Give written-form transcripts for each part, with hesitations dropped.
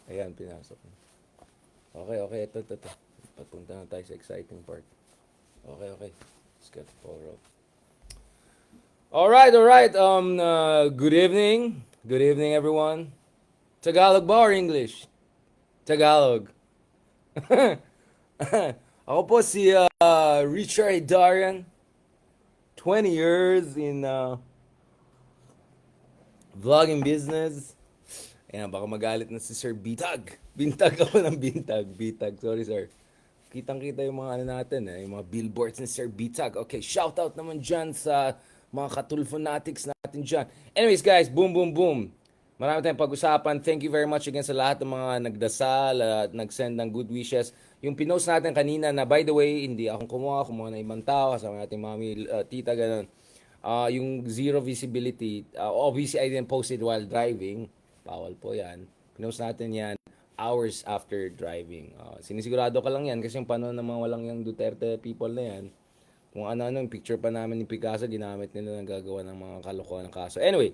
Ayan, pinasok. Okay, okay. Ito. Papunta na tayo sa exciting part. Okay, okay. Let's get the ball roll. All right. Good evening. Good evening, everyone. Tagalog ba or English? Tagalog. Ako po si Richard Darian. 20 years in vlogging business. Ayan, baka magalit na si Sir Bitag. Bintag ako ng bintag. Bitag, sorry sir. Kitang-kita yung mga ano natin, yung mga billboards ni Sir Bitag. Okay, shout out naman dyan sa mga katulfonatics natin dyan. Anyways guys, boom, boom, boom. Marami tayong pag-usapan. Thank you very much again sa lahat ng mga nagdasal at nag-send ng good wishes. Yung pinost natin kanina na, by the way, hindi akong kumuha na ibang tao, kasama natin mami, tita, ganun. Yung zero visibility, obviously I didn't post it while driving. Bawal po yan. Pinost natin yan hours after driving. Sinisigurado ka lang yan kasi yung panahon ng mga walang yung Duterte people na yan, kung ano-ano, yung picture pa namin ni Picasso, ginamit nila ng gagawa ng mga kalokohan ng kaso. Anyway,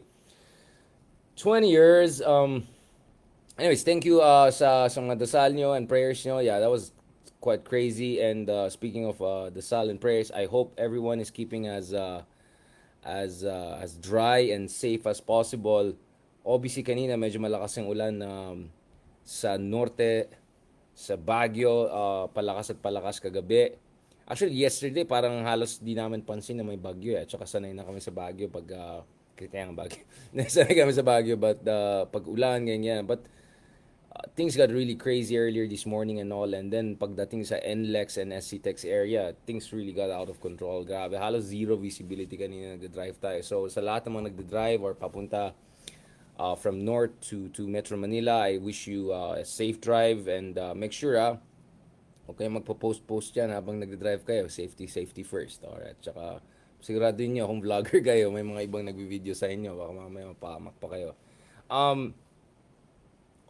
20 years. Anyways, thank you sa mga dasal nyo and prayers nyo. Yeah, that was quite crazy. And speaking of dasal and prayers, I hope everyone is keeping as dry and safe as possible. Obviously, kanina medyo malakas yung ulan sa norte, sa Baguio, palakas at palakas kagabi. Actually, yesterday parang halos di namin pansin na may bagyo at saka sanay na kami sa Baguio pag kaya ang Baguio. Sanay kami sa Baguio but pag ulan ganyan. But things got really crazy earlier this morning and all, and then pagdating sa NLEX and SCTEX area, things really got out of control. Grabe, halos zero visibility kanina nagde-drive tayo. So sa lahat ng mga nagde-drive or papunta from north to Metro Manila, I wish you a safe drive and make sure huwag kayong magpo-post-post yan habang nagde-drive kayo. Safety first. Alright, tsaka siguraduhin nyo kung vlogger kayo, may mga ibang nagbi-video sa inyo, baka mamaya mapahamak pa kayo.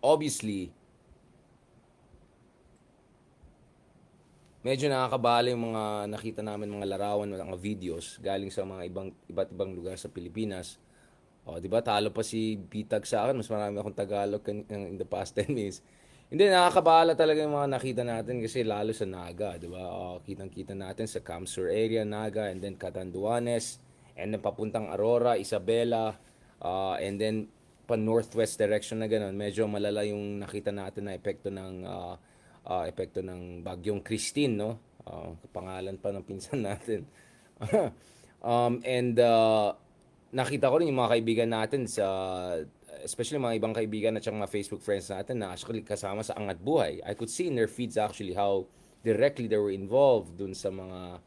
Obviously, medyo nakakabala yung mga nakita namin mga larawan, mga videos galing sa mga iba't ibang lugar sa Pilipinas. Di ba? Talo pa si Bitag sa akin. Mas marami akong Tagalog in the past 10 minutes. Hindi, nakakabala talaga yung mga nakita natin kasi lalo sa Naga, di ba? Kitang-kita natin sa Camsur area, Naga, and then Catanduanes, and then papuntang Aurora, Isabela, and then pa northwest direction na gano'n. Medyo malala yung nakita natin na epekto ng bagyong Christine, no? Pangalan pa ng pinsan natin. And nakita ko rin yung mga kaibigan natin especially mga ibang kaibigan at mga Facebook friends natin na actually kasama sa Angat Buhay. I could see in their feeds actually how directly they were involved dun sa mga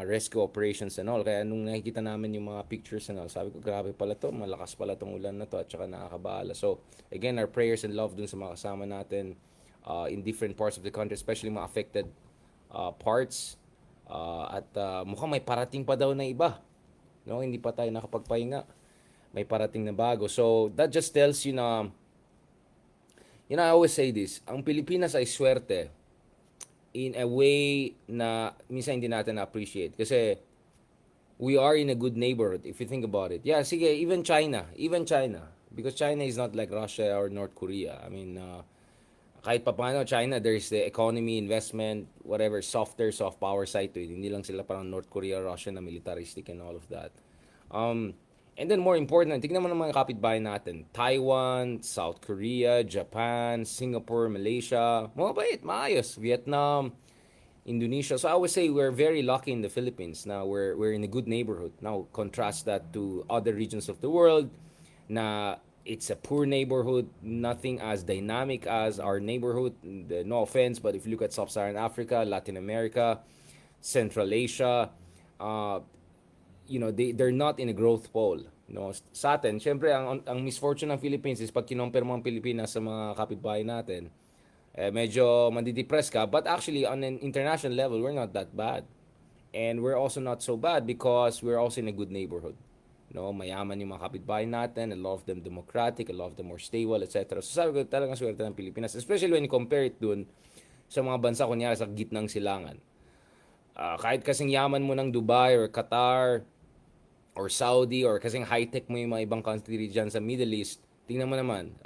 rescue operations and all. Kaya nung nakikita namin yung mga pictures and all, sabi ko, grabe pala to, malakas pala tong ulan na to at saka nakakabahala. So, again, our prayers and love dun sa mga kasama natin in different parts of the country, especially mga affected parts. Mukhang may parating pa daw na iba. No, hindi pa tayo nakapagpahinga. May parating na bago. So, that just tells you na, I always say this, ang Pilipinas ay swerte in a way na minsan hindi natin na-appreciate. Kasi, we are in a good neighborhood, if you think about it. Yeah, sige, even China. Because China is not like Russia or North Korea. I mean, kahit pa paano, China, there's the economy, investment, whatever, soft power side to it. Hindi lang sila parang North Korea, Russia na militaristic and all of that. And then more important, tignan mo naman ang kapitbahay natin. Taiwan, South Korea, Japan, Singapore, Malaysia. Mabait, maayos. Vietnam, Indonesia. So I would say we're very lucky in the Philippines. Now we're in a good neighborhood. Now contrast that to other regions of the world na it's a poor neighborhood, nothing as dynamic as our neighborhood. No offense, but if you look at Sub-Saharan Africa, Latin America, Central Asia, they're not in a growth pole. No, sa atin, syempre ang misfortune ng Philippines is pag kinompare mo ang Pilipinas sa mga kapitbahay natin, medyo mandidepress ka, but actually on an international level, we're not that bad. And we're also not so bad because we're also in a good neighborhood. No, mayaman yung mga kapitbahay natin, a lot of them democratic, a lot of them more stable, etc. So sabi ko talagang swerte ng Pilipinas, especially when you compare it dun sa mga bansa kunyari sa gitnang silangan. Kahit kasing yaman mo ng Dubai or Qatar or Saudi or kasing high-tech mo yung mga ibang country dyan sa Middle East, tingnan mo naman,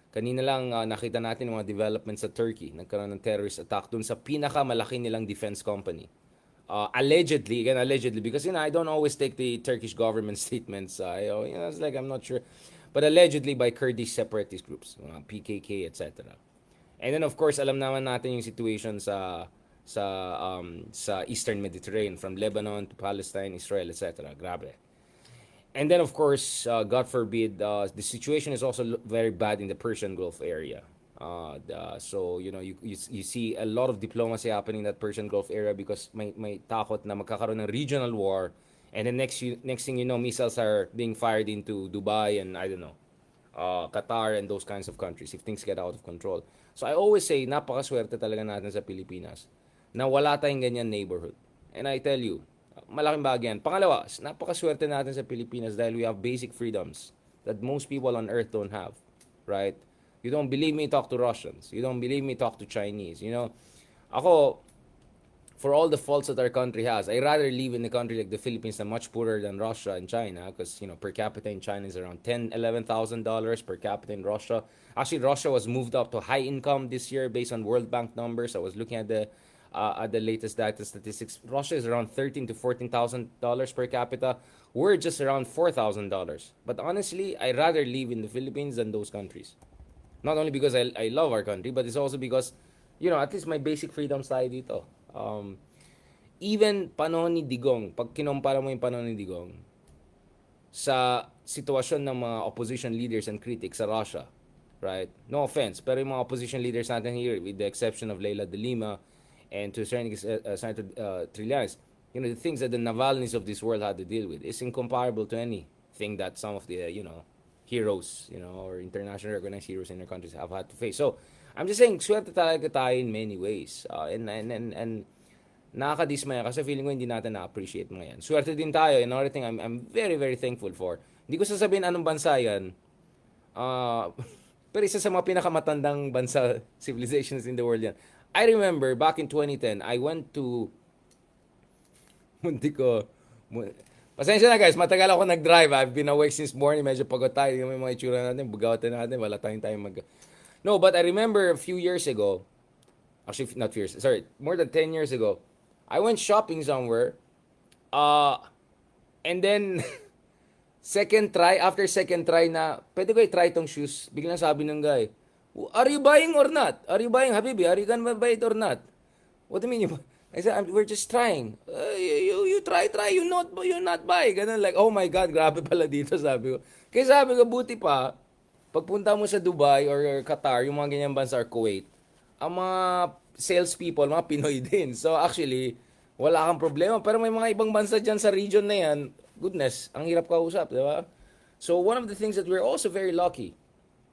Kanina lang nakita natin mga developments sa Turkey. Nagkaroon ng terrorist attack dun sa pinakamalaki nilang defense company. Allegedly, again, allegedly, because I don't always take the Turkish government statements. It's like I'm not sure, but allegedly by Kurdish separatist groups, PKK, etc. And then of course, alam naman natin yung situation sa Eastern Mediterranean, from Lebanon to Palestine, Israel, etc. Grabe. And then of course, God forbid, the situation is also very bad in the Persian Gulf area. So you see a lot of diplomacy happening in that Persian Gulf area because may takot na magkakaroon ng regional war, and then next thing you know, missiles are being fired into Dubai and I don't know, Qatar and those kinds of countries if things get out of control. So I always say, napakaswerte talaga natin sa Pilipinas na wala tayong ganyan neighborhood. And I tell you, malaking bagay yan. Pangalawa, napakaswerte natin sa Pilipinas dahil we have basic freedoms that most people on earth don't have. Right? You don't believe me, talk to Russians. You don't believe me, talk to Chinese. Ako, for all the faults that our country has, I rather live in a country like the Philippines that's much poorer than Russia and China, because per capita in China is around $10,000-$11,000 per capita in Russia. Actually, Russia was moved up to high income this year based on World Bank numbers. I was looking at the latest data statistics. Russia is around $13,000 to $14,000 per capita. We're just around $4,000. But honestly, I rather live in the Philippines than those countries. Not only because I love our country, but it's also because, at least my basic freedoms tayo dito. Even panahon ni Digong, pag kinumpara mo yung panahon ni Digong sa sitwasyon ng mga opposition leaders and critics sa Russia, right? No offense, pero yung mga opposition leaders natin here, with the exception of Leila de Lima and to a certain extent Senator Trillanes, the things that the Navalny's of this world had to deal with is incomparable to anything that some of the, heroes, or international recognized heroes in their countries have had to face. So, I'm just saying, swerte talaga tayo in many ways. And nakakadismaya kasi feeling ko hindi natin na-appreciate mga yan. Swerte din tayo. Another thing I'm very, very thankful for. Hindi ko sasabihin anong bansa yan. Pero isa sa mga pinakamatandang bansa, civilizations in the world yan. I remember back in 2010, I went to... Pasensya na guys, matagal ako nag-drive. I've been awake since morning. Medyo pagod tayo. Yung mga itsura natin, bugawatan natin. Wala tayong No, but I remember a few years ago, actually not few years, sorry, more than 10 years ago, I went shopping somewhere, and then, after second try na, pwede ko i-try itong shoes, biglang sabi ng guy, are you buying or not? Are you buying, Habibi? Are you gonna buy it or not? What do you mean? I said, we're just trying. You try, you not buy. Ganun, like, oh my God, grabe pala dito, sabi ko. Kaya sabi ko, buti pa, pagpunta mo sa Dubai or Qatar, yung mga ganyang bansa or Kuwait, ang mga salespeople, mga Pinoy din. So actually, wala kang problema. Pero may mga ibang bansa dyan sa region na yan, goodness, ang hirap kausap, di ba? So one of the things that we're also very lucky,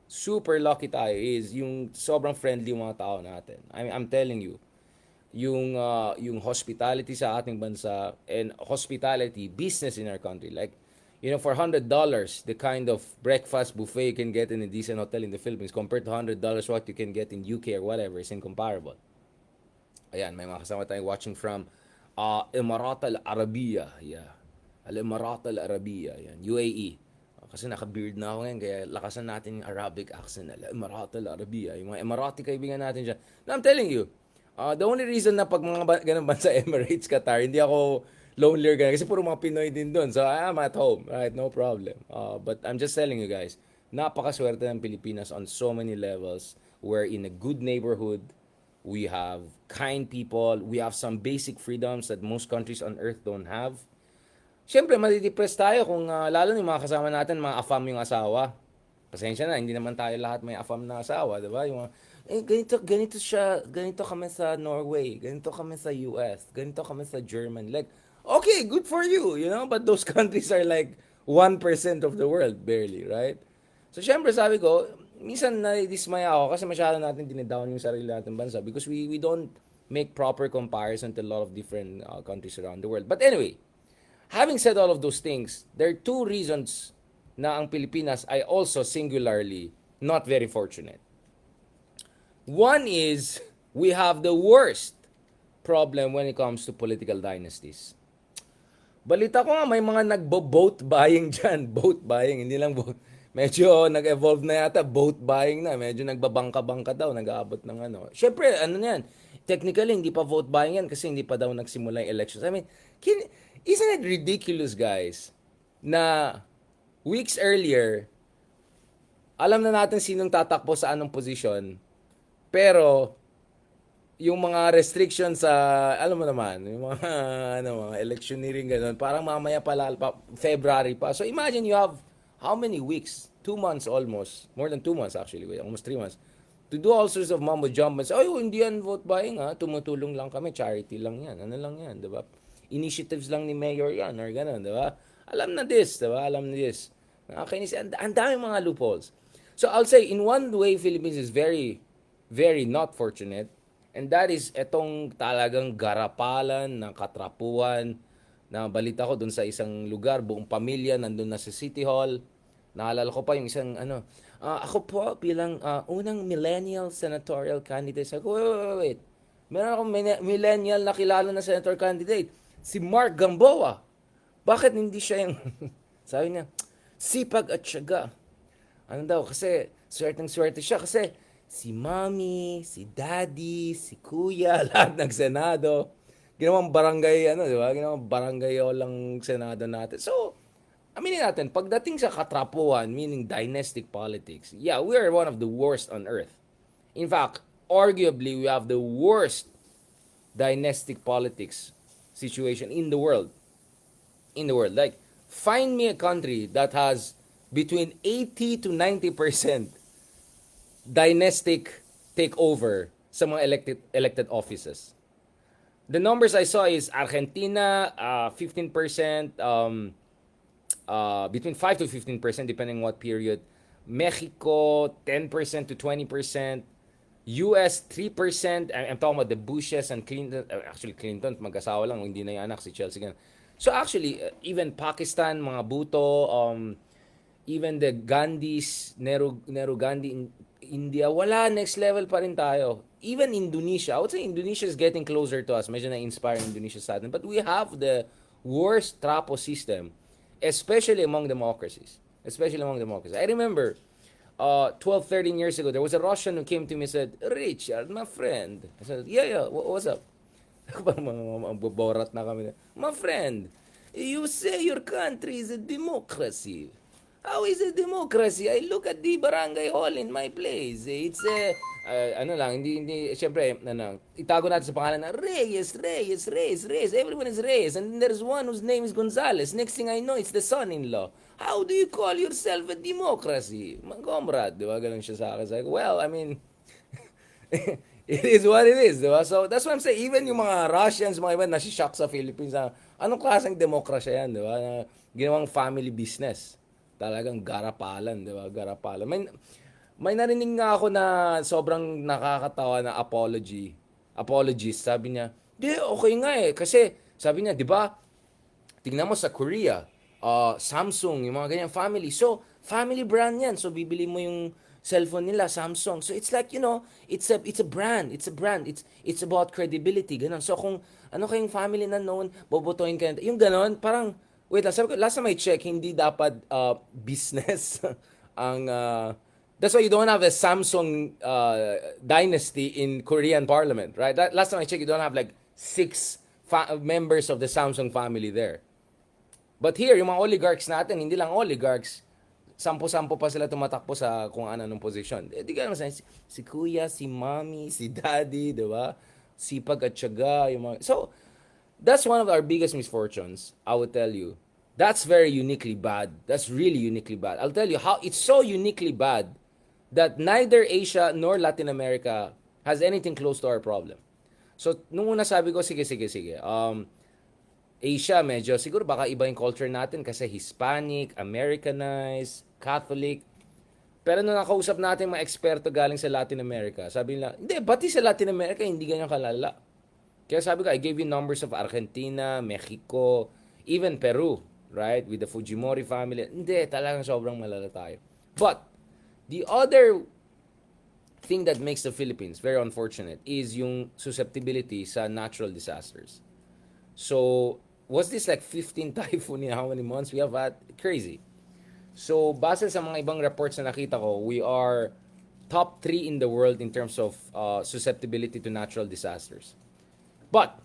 super lucky tayo, is yung sobrang friendly yung mga tao natin. I'm telling you, yung hospitality sa ating bansa and hospitality business in our country, like, for $100, the kind of breakfast buffet you can get in a decent hotel in the Philippines compared to $100 what you can get in UK or whatever is incomparable. Ayan, may mga kasama tayong watching from Emirat Al Arabiya. Yeah. Al Emirat Al Arabiya. Yan. UAE. Kasi naka-beard na ako ngayon, kaya lakasan natin yung Arabic accent. Al Emirat Al Arabiya. Yung mga Emirati kaibigan natin dyan. Now, I'm telling you, the only reason na pag mga ganun bansa Emirates, Qatar, hindi ako lonelier ganun kasi puro mga Pinoy din doon. So I'm at home, right? No problem. But I'm just telling you guys, napakaswerte ng Pilipinas on so many levels. We're in a good neighborhood. We have kind people. We have some basic freedoms that most countries on earth don't have. Siyempre, madidepress tayo kung lalo yung mga kasama natin, mga afam yung asawa. Pasensya na, hindi naman tayo lahat may afam na asawa, di ba? Yung mga, ganito siya, ganito kami sa Norway, ganito kami sa US, ganito kami sa German. Like, okay, good for you, but those countries are like 1% of the world, barely, right? So, syempre, sabi ko, minsan na-dismaya ako kasi masyado natin dinidown yung sarili natin bansa because we don't make proper comparison to a lot of different countries around the world. But anyway, having said all of those things, there are two reasons na ang Pilipinas ay also singularly not very fortunate. One is, we have the worst problem when it comes to political dynasties. Balita ko nga, may mga nagbo-vote buying dyan. Vote buying, hindi lang vote. medyo nag-evolve na yata, vote buying na. Medyo nagbabangka-bangka daw, nag-aabot ng ano. Siyempre, ano yan, technically, hindi pa vote buying yan kasi hindi pa daw nagsimula yung elections. I mean, isn't it ridiculous, guys, na weeks earlier, alam na natin sinong tatakbo sa anong posisyon, pero yung mga restrictions sa, alam mo naman, yung mga, mga electioneering gano'n, parang mamaya February pa. So imagine you have, how many weeks? 2 months almost. More than 2 months actually. Almost 3 months. To do all sorts of mumbo jumbo. Oh, hindi yan vote buying ha. Tumutulong lang kami. Charity lang yan. Ano lang yan, di ba? Initiatives lang ni Mayor yan or gano'n, di ba? Alam na this, di ba? Alam na this. Nakakainis. Ang daming mga loopholes. So I'll say, in one way, Philippines is very, very not fortunate. And that is etong talagang garapalan ng katrapuan na balita ko dun sa isang lugar, buong pamilya nandun na sa City Hall. Naalala ko pa yung isang ako po bilang unang millennial senatorial candidate. Sabi ko, wait. Meron akong millennial na kilala na senator candidate. Si Mark Gamboa. Bakit hindi siya yung, sabi niya, sipag at syaga. Ano daw, kasi swerte siya kasi si Mami, si Daddy, si Kuya, lahat ng Senado. Ginawang barangay, di ba? Ginawang barangay lang Senado natin. So, aminin natin, pagdating sa katrapuhan, meaning dynastic politics, yeah, we are one of the worst on earth. In fact, arguably, we have the worst dynastic politics situation in the world. In the world. Like, find me a country that has between 80 to 90% dynastic takeover sa mga elected offices. The numbers I saw is Argentina, 15%, between 5 to 15% depending what period. Mexico, 10% to 20%. US, 3%. I'm talking about the Bushes and Clinton. Actually, Clinton, mag-asawa lang, hindi na yung anak, si Chelsea. So actually, even Pakistan, mga buto, even the Gandhis, Nehru Gandhi in India, wala, next level pa rin tayo. Even Indonesia, I would say Indonesia is getting closer to us. Medyo na-inspire Indonesia sa atin. But we have the worst trapo system, especially among democracies. I remember, 12, 13 years ago, there was a Russian who came to me and said, Richard, my friend. I said, yeah, what's up? Borat na kami. My friend, you say your country is a democracy. How is it democracy? I look at the barangay hall in my place. It's hindi, syempre, itago natin sa pangalan na Reyes. Everyone is Reyes. And there's one whose name is Gonzales. Next thing I know, it's the son-in-law. How do you call yourself a democracy? Comrade, di ba? Ganun siya sa akin. Like, well, I mean, it is what it is, di ba? So, that's what I'm saying. Even yung mga Russians, mga iba, nasi-shock sa Philippines. Anong klaseng demokrasya yan, di ba? Ginawang family business. Talagang garapalan, di ba? Garapalan. May narinig nga ako na sobrang nakakatawa na apologist. Sabi niya, okay nga eh. Kasi, sabi niya, di ba, tingnan mo sa Korea, Samsung, yung mga ganyan family. So, family brand yan. So, bibili mo yung cellphone nila, Samsung. So, it's like, it's a brand. It's about credibility. Ganon. So, kung ano kayong family na known, bobotohin ka. Yung ganon, parang, wait lang, sabi ko, last time I check, hindi dapat business ang... that's why you don't have a Samsung dynasty in Korean parliament, right? Last time I checked, you don't have like 6 members of the Samsung family there. But here, yung mga oligarchs natin, hindi lang oligarchs, 10-10 pa sila tumatakbo sa kung anong posisyon. Di ka naman si Kuya, si Mami, si Daddy, di ba? Sipag at tiyaga, yung mga... So, that's one of our biggest misfortunes, I would tell you. That's very uniquely bad. That's really uniquely bad. I'll tell you how it's so uniquely bad that neither Asia nor Latin America has anything close to our problem. So, nung una sabi ko, sige. Asia, medyo, siguro baka iba yung culture natin kasi Hispanic, Americanized, Catholic. Pero nung nakausap natin mga eksperto galing sa Latin America, sabi nila, hindi, pati sa Latin America, hindi ganyan kalala. Kaya sabi ko, I gave you numbers of Argentina, Mexico, even Peru, right? With the Fujimori family. Hindi, talagang sobrang malala tayo. But, the other thing that makes the Philippines very unfortunate is yung susceptibility sa natural disasters. So, was this like 15 typhoon in how many months we have had? Crazy. So, base sa mga ibang reports na nakita ko, we are top 3 in the world in terms of susceptibility to natural disasters. But,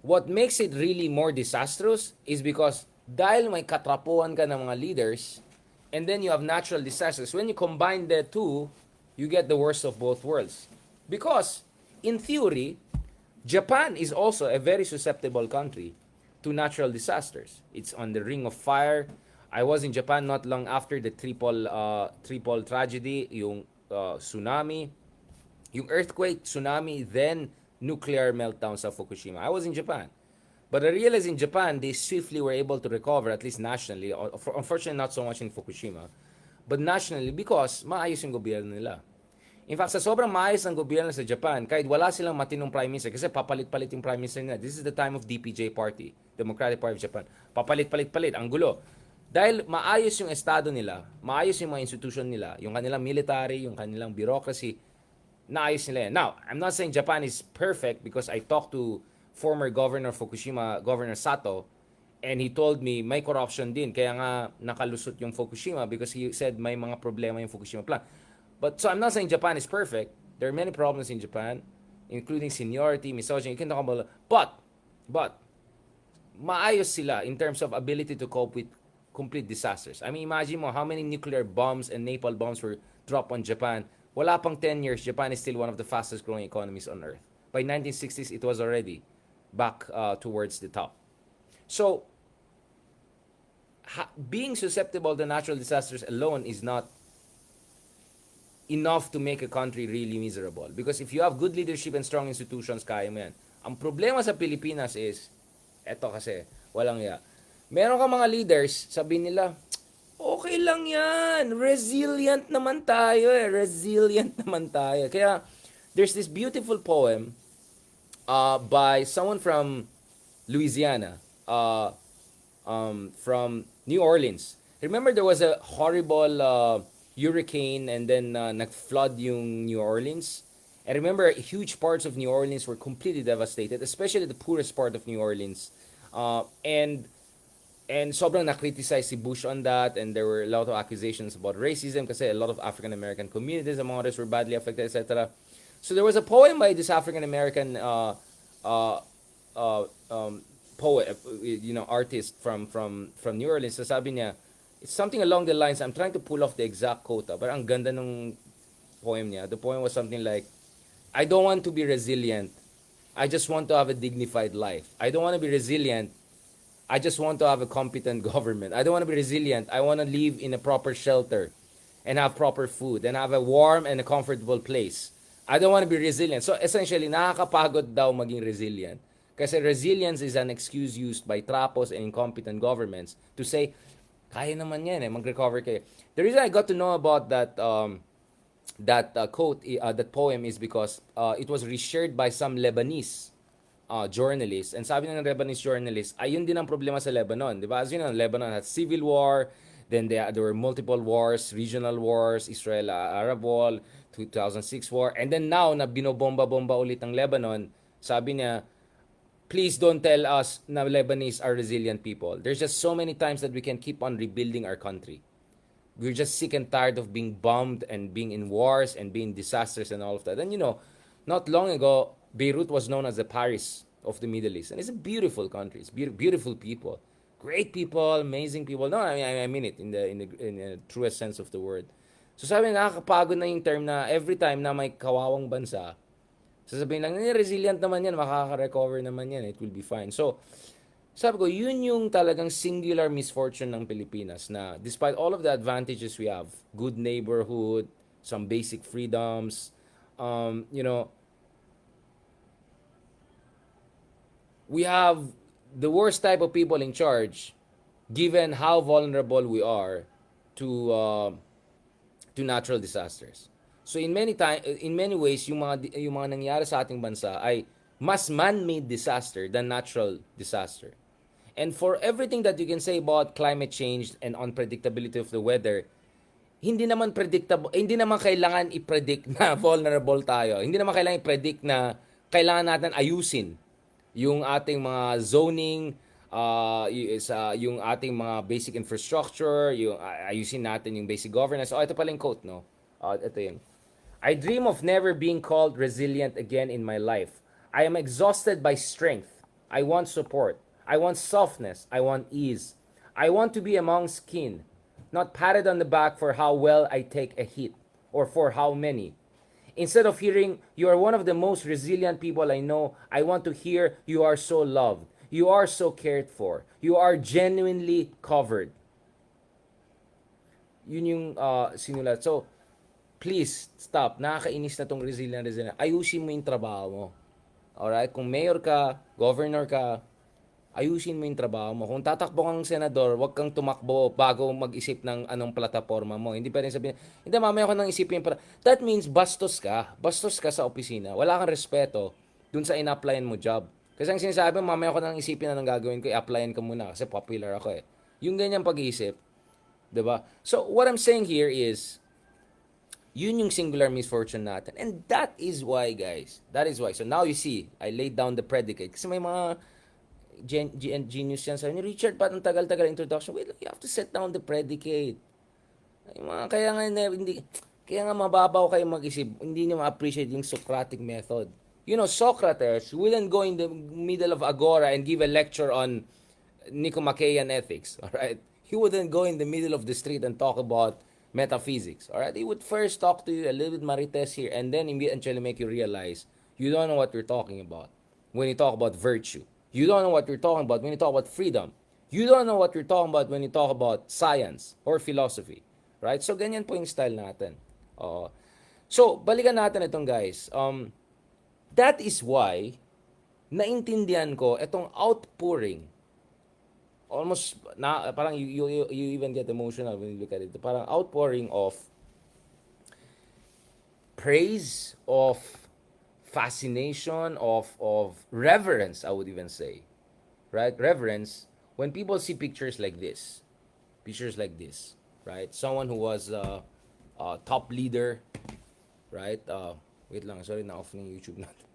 what makes it really more disastrous is because dahil may katrapuhan ka ng mga leaders, and then you have natural disasters, when you combine the two, you get the worst of both worlds. Because, in theory, Japan is also a very susceptible country to natural disasters. It's on the ring of fire. I was in Japan not long after the triple tragedy, yung tsunami, yung earthquake, tsunami, then nuclear meltdown sa Fukushima. I was in Japan. But I realized in Japan, they swiftly were able to recover, at least nationally. Unfortunately, not so much in Fukushima. But nationally, because maayos yung gobyerno nila. In fact, sa sobrang maayos ng gobyerno sa Japan, kahit wala silang matinong prime minister, kasi papalit-palit yung prime minister nila. This is the time of DPJ Party, Democratic Party of Japan. Papalit-palit-palit, ang gulo. Dahil maayos yung estado nila, maayos yung mga institution nila, yung kanilang military, yung kanilang bureaucracy, naayos nila yan. Now, I'm not saying Japan is perfect because I talked to former Governor Fukushima, Governor Sato, and he told me may corruption din. Kaya nga nakalusot yung Fukushima because he said may mga problema yung Fukushima plant. But so I'm not saying Japan is perfect. There are many problems in Japan, including seniority, misogyny, you can talk about, but maayos sila in terms of ability to cope with complete disasters. I mean, imagine mo how many nuclear bombs and napalm bombs were dropped on Japan. Wala pang 10 years, Japan is still one of the fastest growing economies on earth. By 1960s, it was already back towards the top. So, being susceptible to natural disasters alone is not enough to make a country really miserable. Because if you have good leadership and strong institutions, kaya mo yan. Ang problema sa Pilipinas is, eto kasi, walang ya. Meron ka mga leaders, sabi nila, okay lang yan, resilient naman tayo resilient naman tayo. Kaya, there's this beautiful poem by someone from Louisiana, from New Orleans. Remember there was a horrible hurricane and then nag-flood yung New Orleans? I remember huge parts of New Orleans were completely devastated, especially the poorest part of New Orleans. And sobrang na-criticize si Bush on that, and there were a lot of accusations about racism kasi a lot of African-American communities among others were badly affected, etc. So there was a poem by this African-American poet, artist from New Orleans. So sabi niya, it's something along the lines, I'm trying to pull off the exact quote, but ang ganda ng poem niya. The poem was something like, I don't want to be resilient. I just want to have a dignified life. I don't want to be resilient. I just want to have a competent government. I don't want to be resilient. I want to live in a proper shelter and have proper food and have a warm and a comfortable place. I don't want to be resilient. So essentially, nakakapagod daw maging resilient. Kasi resilience is an excuse used by trapos and incompetent governments to say, kaya naman yan mag-recover kayo. The reason I got to know about that quote, that poem is because it was reshared by some Lebanese journalists. And sabi ng Lebanese journalists, ayun din ang problema sa Lebanon. Di ba? As you know, Lebanon had civil war, then there were multiple wars, regional wars, Israel-Arab war, 2006 war, and then now na binobomba-bomba ulit ang Lebanon, sabi niya, please don't tell us na Lebanese are resilient people. There's just so many times that we can keep on rebuilding our country. We're just sick and tired of being bombed and being in wars and being disasters and all of that. And not long ago, Beirut was known as the Paris of the Middle East. And it's a beautiful country. It's beautiful people. Great people, amazing people. No, I mean it in the truest sense of the word. So sabi, nakakapagod na yung term na every time na may kawawang bansa, sasabihin lang, resilient naman yan, makaka-recover naman yan, it will be fine. So, sabi ko, yun yung talagang singular misfortune ng Pilipinas na despite all of the advantages we have, good neighborhood, some basic freedoms, we have the worst type of people in charge given how vulnerable we are to natural disasters. So in many ways yung mga nangyari sa ating bansa ay mas man-made disaster than natural disaster. And for everything that you can say about climate change and unpredictability of the weather, hindi naman kailangan i-predict na vulnerable tayo. Hindi naman kailangan i-predict na kailangan natin ayusin yung ating mga zoning, Yung ating mga basic infrastructure, yung ayusin natin yung basic governance. Ito pala yung quote, no? Ito yun. I dream of never being called resilient again in my life. I am exhausted by strength. I want support. I want softness. I want ease. I want to be amongst kin, not patted on the back for how well I take a hit or for how many. Instead of hearing, you are one of the most resilient people I know, I want to hear, you are so loved. You are so cared for. You are genuinely covered. Yun yung sinulat. So, please, stop. Nakakainis na tong resilient. Ayusin mo yung trabaho mo. Alright? Kung mayor ka, governor ka, ayusin mo yung trabaho mo. Kung tatakbo kang senador, huwag kang tumakbo bago mag-isip ng anong plataforma mo. Hindi pa rin sabihin, hindi, mamaya ko nang isipin. That means bastos ka. Bastos ka sa opisina. Wala kang respeto dun sa in-applyan mo job. Kasi ang sinasabi mo, mamaya ko nang isipin anong gagawin ko, i-applyan ka muna kasi popular ako eh. Yung ganyang pag-iisip, diba? So, what I'm saying here is, yun yung singular misfortune natin. And that is why, guys. That is why. So now you see, I laid down the predicate. Kasi may mga genius yan. Sabi ni Richard, ba't ang tagal-tagal introduction? Wait, you have to set down the predicate. Ay, kaya nga, hindi, kaya nga mababaw kayo mag-isip. Hindi nyo ma-appreciate yung Socratic method. You know, Socrates wouldn't go in the middle of Agora and give a lecture on Nicomachean ethics. Alright? He wouldn't go in the middle of the street and talk about metaphysics. Alright? He would first talk to you a little bit marites here and then eventually make you realize you don't know what you're talking about when you talk about virtue. You don't know what you're talking about when you talk about freedom. You don't know what you're talking about when you talk about science or philosophy. Right? So, ganyan po yung style natin. So, balikan natin itong guys. That is why, naintindihan ko itong outpouring. Almost, parang you even get emotional when you look at it. Parang outpouring of praise, of fascination, of reverence, I would even say. Right? Reverence, when people see pictures like this, right? Someone who was a top leader, right? Wait lang, sorry, na-off ng YouTube natin.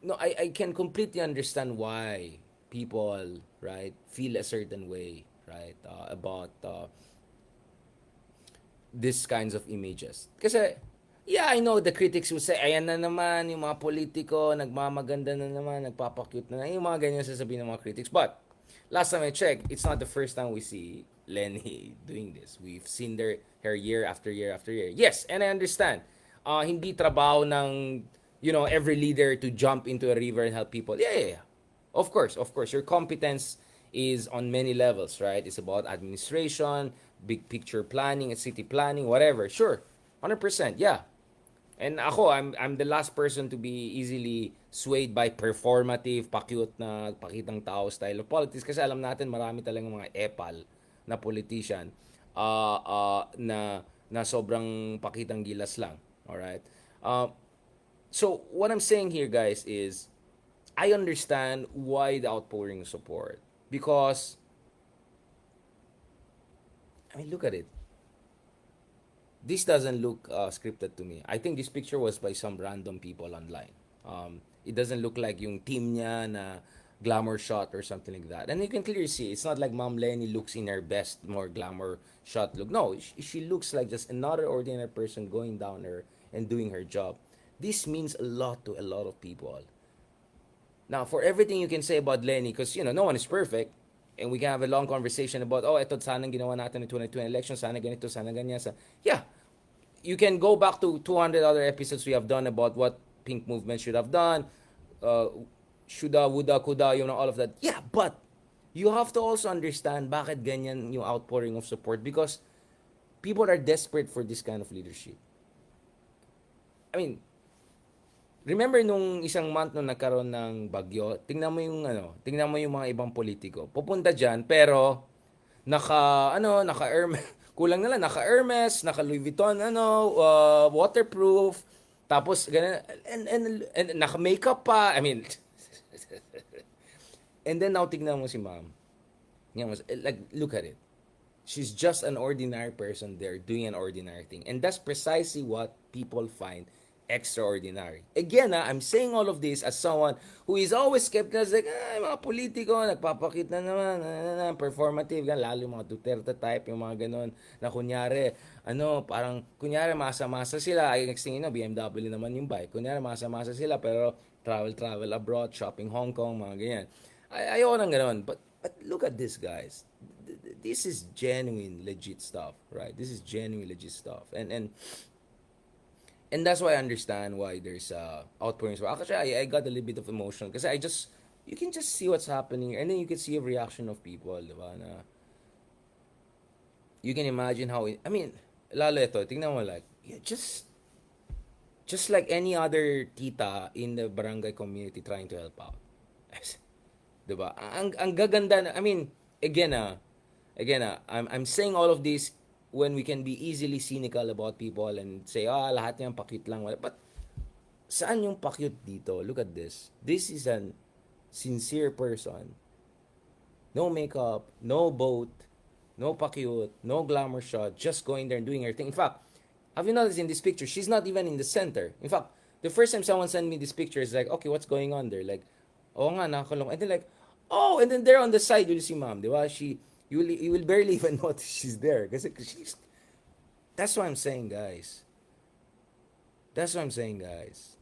No, I can completely understand why people, right, feel a certain way, right, about these kinds of images. Kasi, yeah, I know the critics will say, ayan na naman, yung mga politiko, nagmamaganda na naman, nagpapakyut na naman, yung mga ganyan sasabihin ng mga critics. But, last time I checked, it's not the first time we see Leni doing this. We've seen her year after year after year. Yes, and I understand. Hindi trabaho ng, every leader to jump into a river and help people. Yeah. Of course. Your competence is on many levels, right? It's about administration, big picture planning, city planning, whatever. Sure. 100%, yeah. And ako, I'm the last person to be easily swayed by performative, pakyut na pakitang tao style of politics kasi alam natin marami talagang mga epal na politician na sobrang pakitang gilas lang. Alright? So, what I'm saying here, guys, is I understand why the outpouring of support. Because, I mean, look at it. This doesn't look scripted to me. I think this picture was by some random people online. It doesn't look like yung team niya na glamour shot or something like that. And you can clearly see, it's not like Ma'am Leni looks in her best, more glamour shot look. No, she looks like just another ordinary person going down there and doing her job. This means a lot to a lot of people. Now, for everything you can say about Leni, because, no one is perfect, and we can have a long conversation about, ito sana ginawa natin in 2020 election, sana ganito, sana ganyan. Yeah, you can go back to 200 other episodes we have done about what Pink Movement should have done, shoulda, woulda, coulda, all of that. Yeah, but you have to also understand bakit ganyan yung outpouring of support because people are desperate for this kind of leadership. I mean, remember nung isang month nung nagkaroon ng bagyo, tingnan mo yung mga ibang politiko. Pupunta diyan pero naka Hermes, kulang na lang naka Hermes, naka Louis Vuitton waterproof, tapos ganun and naka makeup pa. I mean, and then now tingnan mo si Ma'am. Like, look at it. She's just an ordinary person there doing an ordinary thing. And that's precisely what people find extraordinary. Again, I'm saying all of this as someone who is always skeptical, like, ay, mga politiko, nagpapakita naman, performative, lalo yung mga Duterte type, yung mga ganon, na kunyari, parang, kunyari, masa-masa sila, ay, next thing you know, BMW naman yung bike, kunyari, masa-masa sila, pero, travel abroad, shopping Hong Kong, mga ganyan. Ayoko ng ganon, but look at this, guys. This is genuine, legit stuff, right? This is genuine, legit stuff. And that's why I understand why there's outpourings. Actually, I got a little bit of emotion because you can just see what's happening and then you can see a reaction of people, di ba? Na you can imagine how, I mean, lalo ito, tingnan mo like, yeah, just like any other tita in the barangay community trying to help out. Di ba? Ang gaganda na, I mean, again, I'm saying all of this when we can be easily cynical about people and say, lahat yan pakit lang. But, saan yung pakit dito? Look at this. This is an sincere person. No makeup, no boat, no pakyut, no glamour shot, just going there and doing her thing. In fact, have you noticed in this picture, she's not even in the center. In fact, the first time someone sent me this picture, it's like, okay, what's going on there? Like, nga, nakakulong. And then like, and then there on the side, you'll see mom, di ba? You will barely even notice she's there. Kasi she's, that's what I'm saying, guys. That's what I'm saying, guys.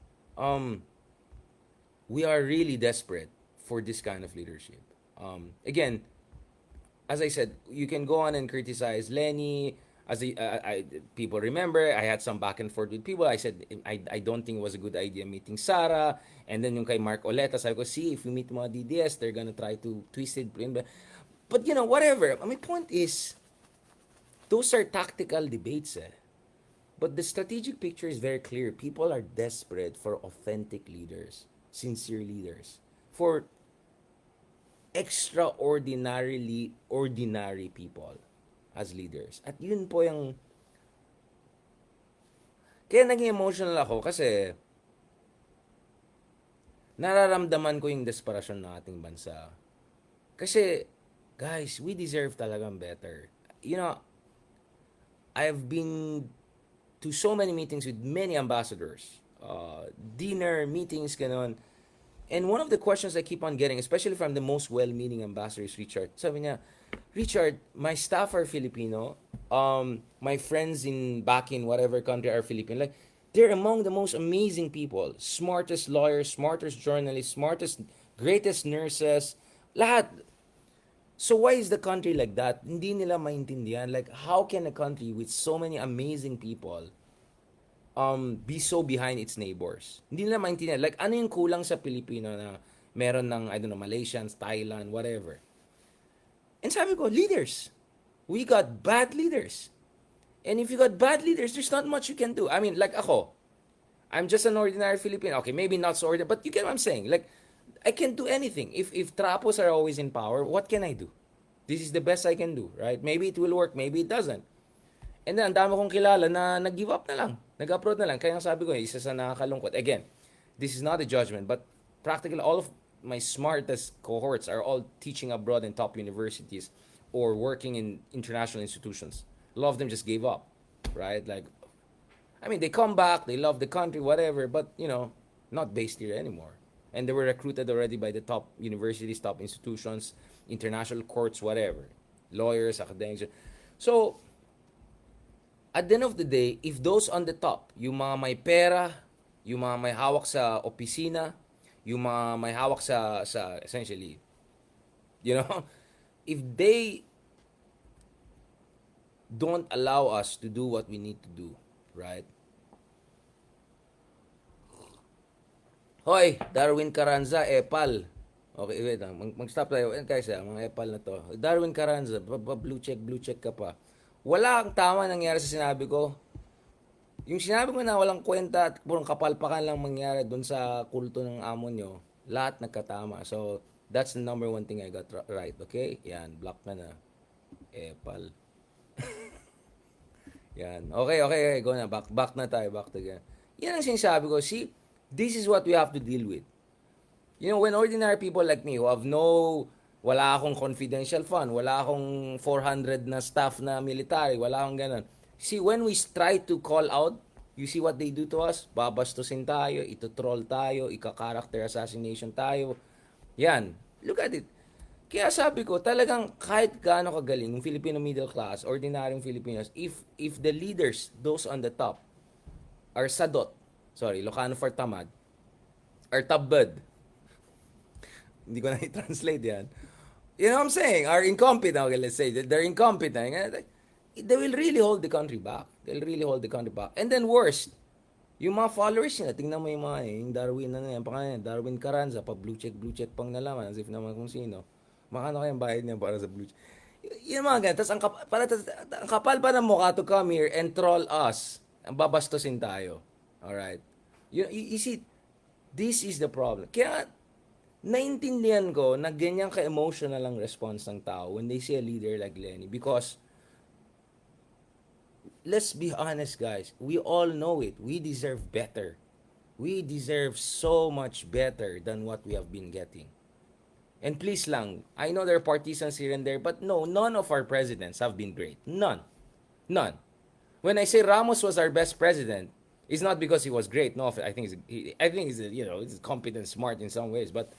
We are really desperate for this kind of leadership. Again, as I said, you can go on and criticize Leni. People remember, I had some back and forth with people. I said, I don't think it was a good idea meeting Sarah. And then yung kay Mark Oleta, sabi ko, see, if we meet mga DDS, they're gonna try to twist it. But whatever. My point is, those are tactical debates. But the strategic picture is very clear. People are desperate for authentic leaders, sincere leaders, for extraordinarily ordinary people as leaders. At yun po yung kaya naging emotional ako kasi nararamdaman ko yung desperasyon ng ating bansa. Kasi, guys, we deserve talagang better. I've been to so many meetings with many ambassadors. Dinner, meetings, ganon. And one of the questions I keep on getting, especially from the most well-meaning ambassadors, Richard, sabi niya, Richard, my staff are Filipino. My friends back in whatever country are Filipino. Like, they're among the most amazing people. Smartest lawyers, smartest journalists, smartest, greatest nurses. Lahat. So why is the country like that? Hindi nila maintindihan. Like, how can a country with so many amazing people be so behind its neighbors? Hindi nila maintindihan. Like, ano yung kulang sa Pilipino na meron ng, I don't know, Malaysians, Thailand, whatever. And sabi ko, leaders. We got bad leaders. And if you got bad leaders, there's not much you can do. I mean, like ako, I'm just an ordinary Filipino. Okay, maybe not so ordinary, but you get what I'm saying. Like, I can't do anything. If trapos are always in power, what can I do? This is the best I can do, right? Maybe it will work, maybe it doesn't. And then, ang dami kong kilala na nag-give up na lang. Nag-upload na lang. Kaya sabi ko, isa sa nakakalungkot. Again, this is not a judgment, but practically all of my smartest cohorts are all teaching abroad in top universities or working in international institutions. A lot of them just gave up, right? Like, I mean, they come back, they love the country, whatever, but, not based here anymore. And they were recruited already by the top universities, top institutions, international courts, whatever. Lawyers, academics. So, at the end of the day, if those on the top, yung mga may pera, yung mga may hawak sa opisina, yung mga may hawak sa essentially, if they don't allow us to do what we need to do, right? Hoy, Darwin Carranza, Epal. Okay, wait lang. Mag-stop tayo. Guys, mga Epal na to. Darwin Carranza, blue check ka pa. Wala kang tama nangyari sa sinabi ko. Yung sinabi ko na walang kwenta at purong kapalpakan lang mangyari doon sa kulto ng amo nyo, lahat nagkatama. So, that's the number one thing I got right, okay? Yan, block ka na. Epal. Yan. Okay, go na. Back na tayo, back to again. Yan ang sinasabi ko. See, this is what we have to deal with. When ordinary people like me who have wala akong confidential fund, wala akong 400 na staff na military, wala akong ganun. See, when we try to call out You see what they do to us? Babastusin tayo, ito-troll tayo, ika-character assassination tayo. Yan. Look at it. Kaya sabi ko, talagang kahit gaano kagaling yung Filipino middle class, ordinaryong Filipinos, if the leaders, those on the top, are sadot, sorry, Ilocano for tamad, are tabad, hindi ko na i-translate yan. You know what I'm saying? Are incompetent, okay, let's say, they're incompetent. They will really hold the country back. They'll really hold the country back. And then worst, yung mga followers nila, tingnan mo yung mga, yung Darwin, ano yan, pangalan, Darwin Carranza, pa blue check pang nalaman, as if naman kung sino. Makano kayang bayad niya para sa blue check. Yung mga ganyan. Tapos ang kapal pa ng mukha to come here and troll us. Ang babastusin tayo. Alright? You see, this is the problem. Kaya, naintindihan ko na ganyan ka-emotional ang response ng tao when they see a leader like Leni. Because, let's be honest, guys. We all know it. We deserve better. We deserve so much better than what we have been getting. And please lang, I know there are partisans here and there, but no, none of our presidents have been great. None. None. When I say Ramos was our best president, it's not because he was great. No, I think he's competent, smart in some ways, but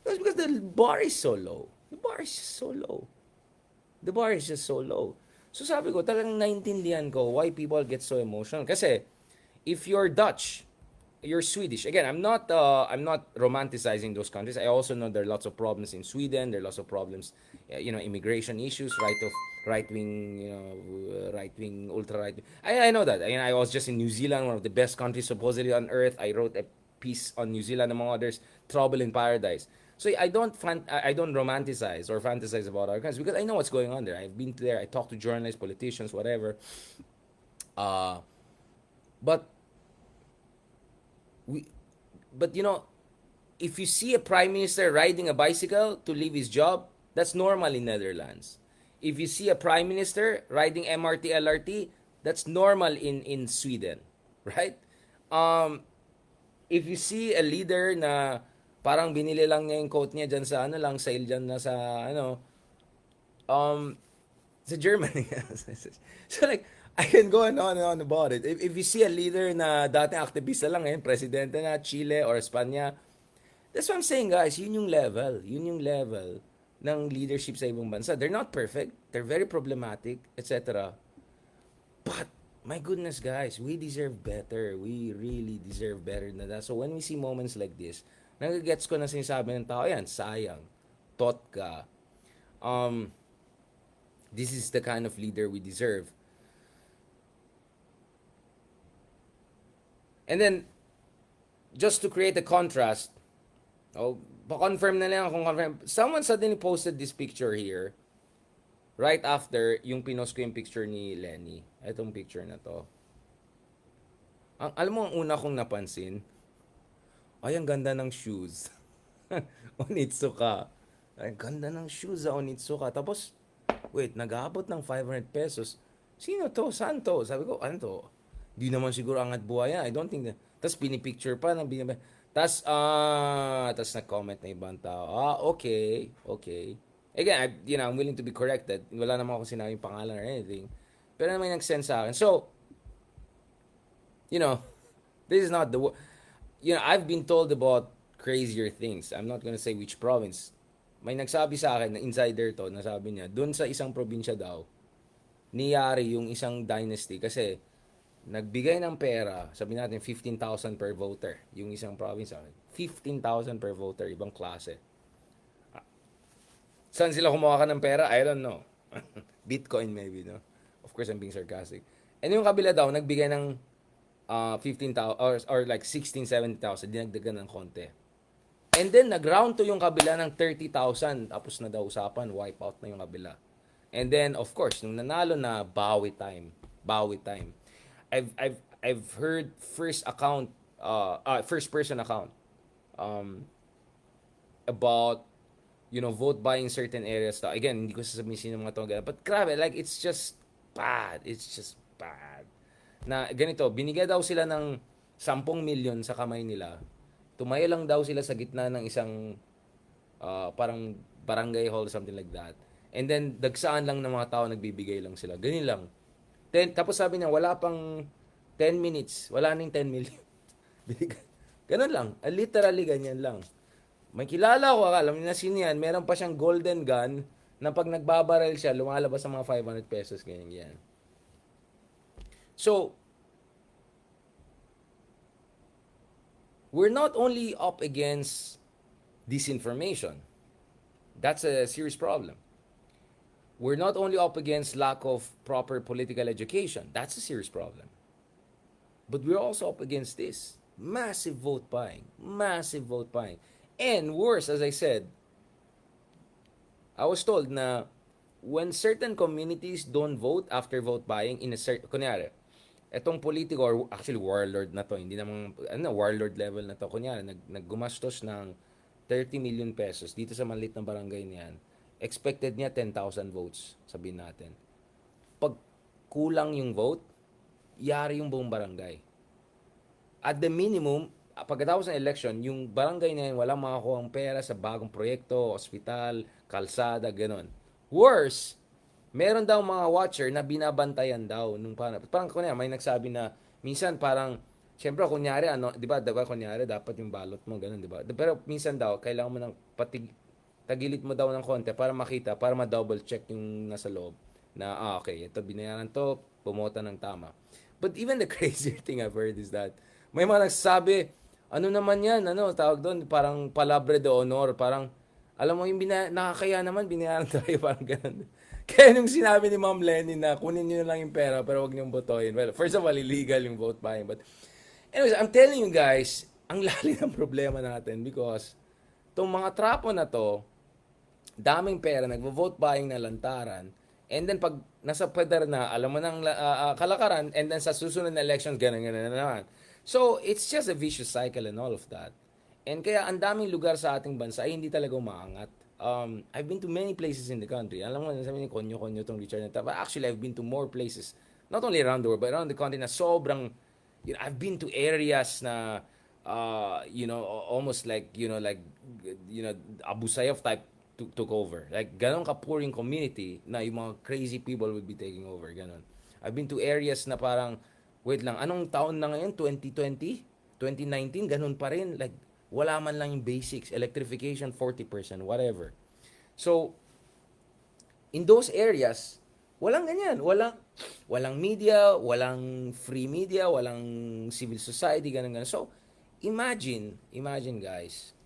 it's because the bar is so low. The bar is just so low. The bar is just so low. So sabi ko, talagang naintindihan ko why people get so emotional. Kasi, if you're Dutch, you're Swedish. Again, I'm not romanticizing those countries. I also know there are lots of problems in Sweden. There are lots of problems, immigration issues, right wing, ultra right. I know that. I was just in New Zealand, one of the best countries supposedly on earth. I wrote a piece on New Zealand among others, Trouble in Paradise. So I don't romanticize or fantasize about our countries because I know what's going on there. I've been there. I talk to journalists, politicians, whatever. But if you see a prime minister riding a bicycle to leave his job, that's normal in Netherlands. If you see a prime minister riding MRT, LRT, that's normal in Sweden, right? If you see a leader na parang binili lang niya yung coat niya dyan sa sale dyan na sa sa Germany. So like, I can go on and on about it. If you see a leader na dating aktivista lang presidente na Chile or Espanya, that's what I'm saying, guys. Yun yung level. Yun yung level ng leadership sa ibang bansa. They're not perfect. They're very problematic, etc. But, my goodness, guys, we deserve better. We really deserve better than that. So, when we see moments like this, nagagets ko na sinasabi ng tao, yan, sayang. Tot ka. This is the kind of leader we deserve. And then, just to create a contrast, pa-confirm na lang kung confirm. Someone suddenly posted this picture here, right after yung pinost ko yung picture ni Leni. Itong picture na to. Alam mo, ang una kong napansin, ay, ang ganda ng shoes. Onitsuka. Ay, ganda ng shoes sa Onitsuka. Tapos, wait, nag-aabot ng 500 pesos. Sino to? Saan to? Sabi ko, ano to? Di naman siguro angat buhay yan. I don't think that. Tapos, pinipicture pa. Tapos nag-comment na ibang tao. Okay. Again, I'm willing to be corrected. Wala naman ako sinabing pangalan or anything. Pero may nag-send sa akin. So, this is not the... I've been told about crazier things. I'm not gonna say which province. May nagsabi sa akin na insider to, nasabi niya, doon sa isang probinsya daw, niyari yung isang dynasty kasi nagbigay ng pera, sabi natin 15,000 per voter, yung isang province, 15,000 per voter, ibang klase. Saan sila kumuha ka ng pera? I don't know. Bitcoin maybe, no? Of course, I'm being sarcastic. And yung kabila daw, nagbigay ng 15,000 or like 16, 17,000, dinagdagan ng konti. And then, nag-round to yung kabila ng 30,000. Tapos na daw usapan, wipe out na yung kabila. And then, of course, nung nanalo na, bawi time. I've heard first person account about vote buying certain areas. Again, hindi ko sasabihin sino mga to. But grabe, like, it's just bad. Na ganito, binigay daw sila ng 10 milyon sa kamay nila. Tumayo lang daw sila sa gitna ng isang parang barangay hall, something like that. And then, dagsaan lang ng mga tao, nagbibigay lang sila. Ganun lang. Then, tapos sabi niya, wala pang 10 minutes, wala nang 10 million. Ganun lang. Literally, ganyan lang. May kilala ko, alam niyo na sino yan, meron pa siyang golden gun na pag nagbabaril siya, lumalabas sa mga 500 pesos, ganyan yan. So, we're not only up against disinformation. That's a serious problem. We're not only up against lack of proper political education. That's a serious problem. But we're also up against this. Massive vote buying. Massive vote buying. And worse, as I said, I was told na when certain communities don't vote after vote buying in a certain, kunyari, etong politiko or actually warlord na to, hindi namang warlord level na to, kunyari naggumastos ng 30 million pesos dito sa maliit na barangay niyan. Expected niya 10,000 votes, sabihin natin. Pag kulang yung vote, yari yung buong barangay. At the minimum, pagkatapos ng election, yung barangay na yun, walang makakuha ang pera sa bagong proyekto, ospital, kalsada, gano'n. Worse, meron daw mga watcher na binabantayan daw nung parang kunya may nagsabi na minsan parang syempre kunyari di ba kunyari dapat yung balot mo ganun, di ba? Pero minsan daw kailangan mo ng tagilid mo daw ng konti para makita, para ma-double check yung nasa loob na okay, ito binayaran to, pumota ng tama. But even the crazier thing I've heard is that may mga nagsasabi, ano naman yan, tawag doon, parang palabre de honor, parang alam mo yung nakakaya naman, binayaran tayo, parang ganun. Kaya nung sinabi ni Ma'am Leni na kunin nyo na lang yung pera pero wag nyo botohin. Well, first of all, illegal yung vote buying. But anyways, I'm telling you guys, ang lalim ng problema natin because itong mga trapo na to, daming pera, nagvo-vote buying na lantaran, and then pag nasa pweder na, alam mo nang kalakaran, and then sa susunod na elections, ganun na naman. So, it's just a vicious cycle and all of that. And kaya ang daming lugar sa ating bansa ay hindi talaga umaangat. I've been to many places in the country. Alam mo, sabi ni konyo-konyo tong Richard na but actually, I've been to more places, not only around the world, but around the country na sobrang, I've been to areas na, almost like, Abu Sayyaf type took over. Like, ganon ka-pouring community na yung mga crazy people would be taking over. Ganon. I've been to areas na parang, wait lang, anong taon na ngayon? 2020? 2019? Ganon pa rin. Like, wala man lang yung basics, electrification 40%, whatever. So, in those areas, walang ganyan, walang media, walang free media, walang civil society, ganun. So, imagine guys,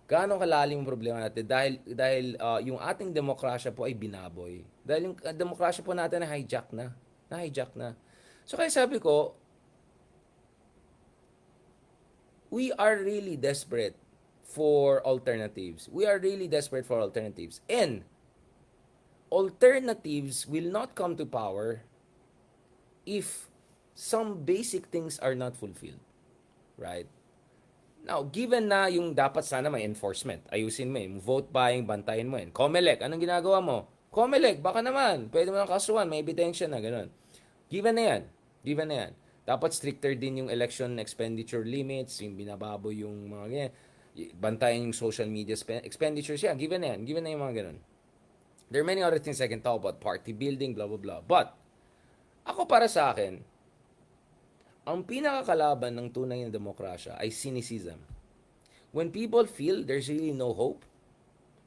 gaano kalalim yung problema natin dahil yung ating demokrasya po ay binaboy. Dahil yung demokrasya po natin na hijack na. So, kaya sabi ko, we are really desperate for alternatives. And alternatives will not come to power if some basic things are not fulfilled. Right? Now, given na yung dapat sana may enforcement, ayusin mo yung vote buying, bantayan mo yun. COMELEC, anong ginagawa mo? COMELEC, baka naman, pwede mo ng kasuhan, may ebidensya na, ganun. Given na yan. Dapat stricter din yung election expenditure limits, yung binababo yung mga ganyan. Bantayan yung social media expenditures. Yeah, given na yung mga ganun. There are many other things I can talk about, party building, blah, blah, blah. But, ako para sa akin, ang pinakakalaban ng tunay na demokrasya ay cynicism. When people feel there's really no hope,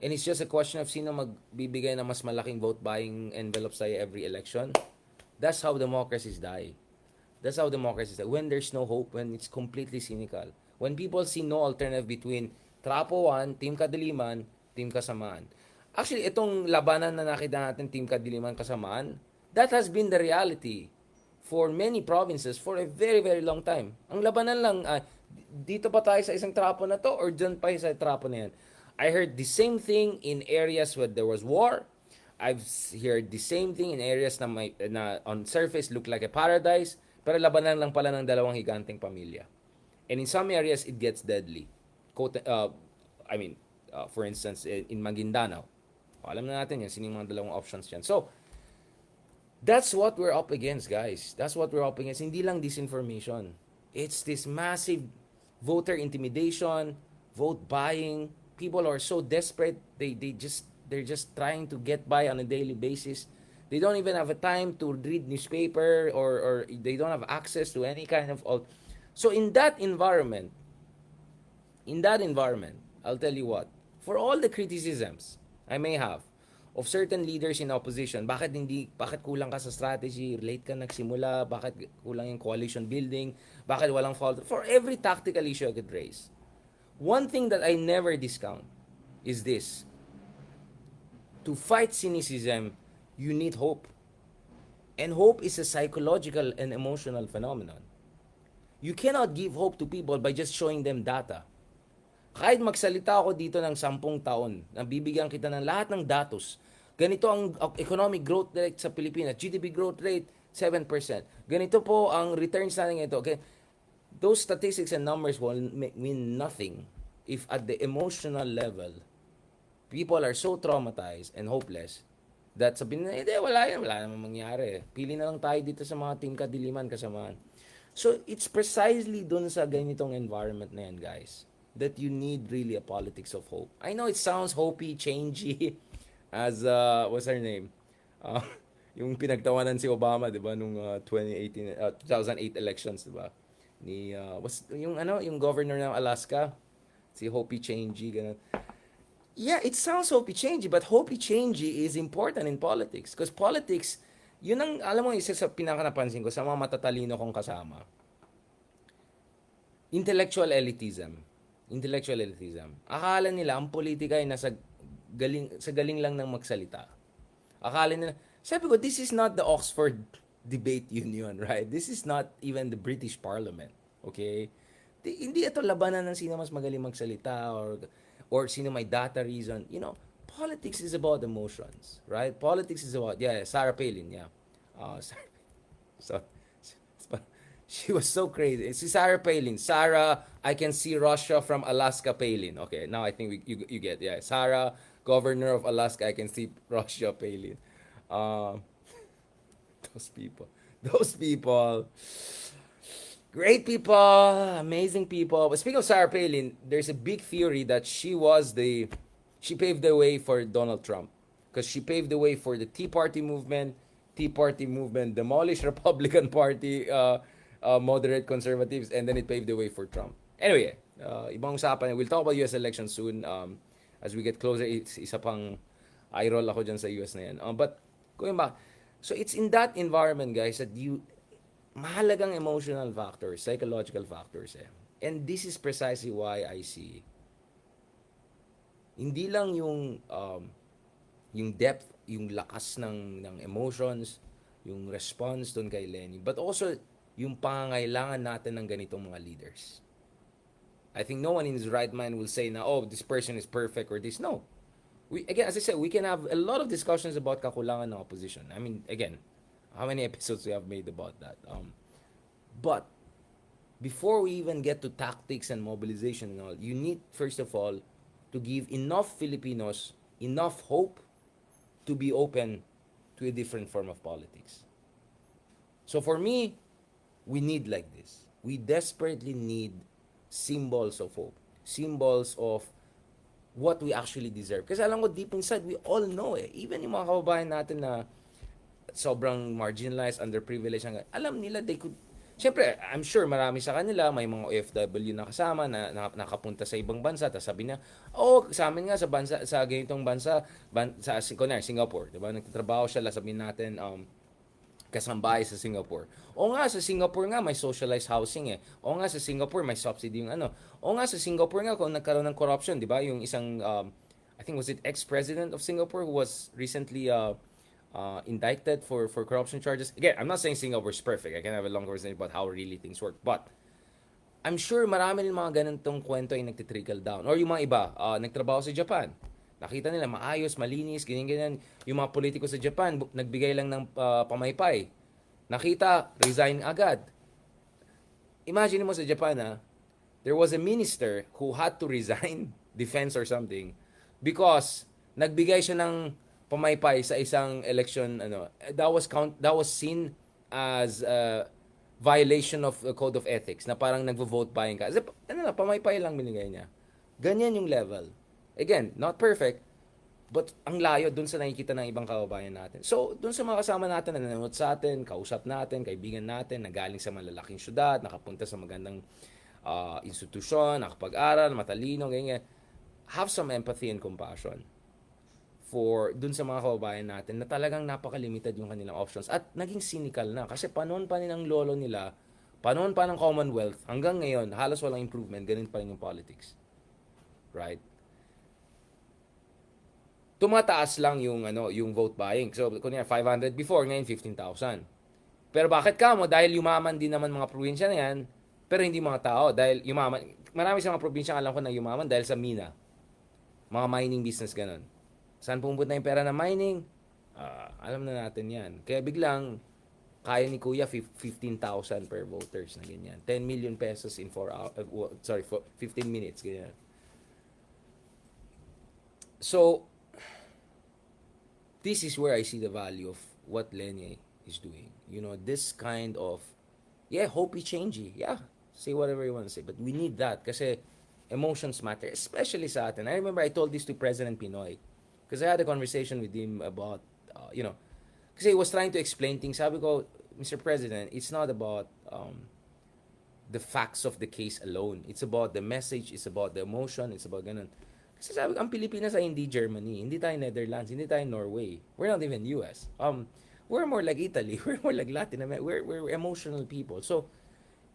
and it's just a question of sino magbibigay na mas malaking vote buying envelopes tayo every election, that's how democracies die. When there's no hope, when it's completely cynical. When people see no alternative between Trapo 1, Team Kadiliman, Team Kasamaan. Actually, itong labanan na nakita natin, Team Kadiliman, Kasamaan, that has been the reality for many provinces for a very, very long time. Ang labanan lang, dito pa tayo sa isang trapo na to or dyan pa sa trapo na yan. I heard the same thing in areas where there was war. I've heard the same thing in areas na on surface look like a paradise. Pero labanan lang pala ng dalawang higanteng pamilya. And in some areas, it gets deadly. For instance, in Maguindanao. Alam na natin yan, sino yung mga dalawang options yan. So, that's what we're up against, guys. Hindi lang disinformation. It's this massive voter intimidation, vote buying. People are so desperate. They're just trying to get by on a daily basis. They don't even have a time to read newspaper, or they don't have access to any kind of so in that environment, I'll tell you what, for all the criticisms I may have of certain leaders in opposition, bakit kulang ka sa strategy, late ka nagsimula, bakit kulang yung coalition building, bakit walang fault, for every tactical issue I could raise. One thing that I never discount is this: to fight cynicism, you need hope. And hope is a psychological and emotional phenomenon. You cannot give hope to people by just showing them data. Kahit magsalita ako dito ng 10 taon, nabibigyan kita ng lahat ng datos. Ganito ang economic growth rate sa Pilipinas, GDP growth rate 7%. Ganito po ang returns natin ito. Okay? Those statistics and numbers will mean nothing if at the emotional level, people are so traumatized and hopeless that sabihin na, wala namang mangyari. Pili na lang tayo dito sa mga team kadiliman, kasamaan. So, it's precisely dun sa ganitong environment na yan, guys, that you need really a politics of hope. I know it sounds hopey, changey, as, what's her name? Uh, yung pinagtawanan si Obama, di ba, nung 2008 elections, di ba? Yung governor ng Alaska, si Hopey Changey, ganun. Yeah, it sounds hopey changey, but hopey changey is important in politics. Because politics, yun ang, alam mo, isa sa pinaka-napansin ko sa mga matatalino kong kasama. Intellectual elitism. Akala nila ang politika ay sa galing lang ng magsalita. Akala nila, sabi ko, this is not the Oxford Debate Union, right? This is not even the British Parliament, okay? Hindi ito labanan ng sino mas magaling magsalita or sino may data reason. Politics is about emotions, right? Politics is about, Sarah Palin, yeah. So, she was so crazy. Si Sarah Palin. Sarah, I can see Russia from Alaska Palin. Okay, now I think you get, Sarah, governor of Alaska, I can see Russia Palin. Those people. Great people, amazing people. But speaking of Sarah Palin, there's a big theory that she paved the way for Donald Trump. Because she paved the way for the Tea Party movement. Tea Party movement demolished Republican Party, moderate conservatives, and then it paved the way for Trump. Anyway, ibang usapan. We'll talk about US elections soon. As we get closer, isa pang eye roll ako dyan sa US na yan. But going back, so it's in that environment, guys, that mahalagang emotional factors, psychological factors. And this is precisely why I see hindi lang yung depth, yung lakas ng emotions, yung response dun kay Leni, but also yung pangangailangan natin ng ganitong mga leaders. I think no one in his right mind will say na, this person is perfect or this. No. Again, as I said, we can have a lot of discussions about kakulangan ng opposition. I mean, again, how many episodes we have made about that? But before we even get to tactics and mobilization and all, you need, first of all, to give enough Filipinos enough hope to be open to a different form of politics. So for me, we need like this. We desperately need symbols of hope. Symbols of what we actually deserve. Kasi alam ko, deep inside, we all know Even yung mga kababayan natin na sobrang marginalized, underprivileged, alam nila they could. Siyempre, I'm sure marami sa kanila, may mga OFW na kasama na nakapunta sa ibang bansa, tapos sabi niya, sa amin nga sa ganitong bansa, sa Singapore, diba? Nagtatrabaho siya, sabihin natin, kasambahay sa Singapore. Nga, sa Singapore nga, may socialized housing nga, sa Singapore, may subsidy yung nga, sa Singapore nga, kung nagkaroon ng corruption, diba? Yung isang, I think was it ex-president of Singapore who was recently, indicted for corruption charges. Again, I'm not saying Singapore is perfect. I can have a long conversation about how really things work. But, I'm sure marami rin mga ganitong kwento ay nagtitrickle down. Or yung mga iba, nagtrabaho sa Japan. Nakita nila, maayos, malinis, ganyan-ganyan. Yung mga politiko sa Japan, nagbigay lang ng pamaypay. Nakita, resign agad. Imagine mo sa Japan, there was a minister who had to resign, defense or something, because nagbigay siya ng pamaypay sa isang election, that was seen as a violation of the code of ethics, na parang nagvo-vote buying ka. Pamaypay lang binigay niya. Ganyan yung level. Again, not perfect, But ang layo dun sa nakikita ng ibang kababayan natin. So, dun sa mga kasama natin na nanonood sa atin, kausap natin, kaibigan natin, na galing sa malalaking syudad, nakapunta sa magandang institusyon, nakapag-aral, matalino, ganyan. Have some empathy and compassion for dun sa mga kababayan natin na talagang napaka-limited yung kanilang options at naging cynical na. Kasi panon pa rin ng lolo nila, panon pa ng Commonwealth, hanggang ngayon, halos walang improvement, ganun pa rin yung politics. Right? Tumataas lang yung vote buying. So, kunya 500 before, ngayon 15,000. Pero bakit ka mo? Dahil yumaman din naman mga probinsya na yan, pero hindi mga tao. Dahil yumaman, marami sa mga probinsya alam ko na yumaman dahil sa mina. Mga mining business ganun. Saan pumunta yung pera ng mining? Alam na natin yan. Kaya biglang, kaya ni Kuya 15,000 per voters na ganyan. 10 million pesos in 15 minutes, ganyan. So, this is where I see the value of what Leni is doing. This kind of, hopey changey. Yeah, say whatever you want to say. But we need that kasi emotions matter, especially sa atin. I remember I told this to President Pinoy because I had a conversation with him about, kasi he was trying to explain things. Sabi ko, Mr. President, it's not about the facts of the case alone. It's about the message, it's about the emotion, it's about ganun. Kasi sabi ko, ang Pilipinas ay hindi Germany, hindi tayo Netherlands, hindi tayo Norway. We're not even US. We're more like Italy, we're more like Latin America. We're emotional people. So,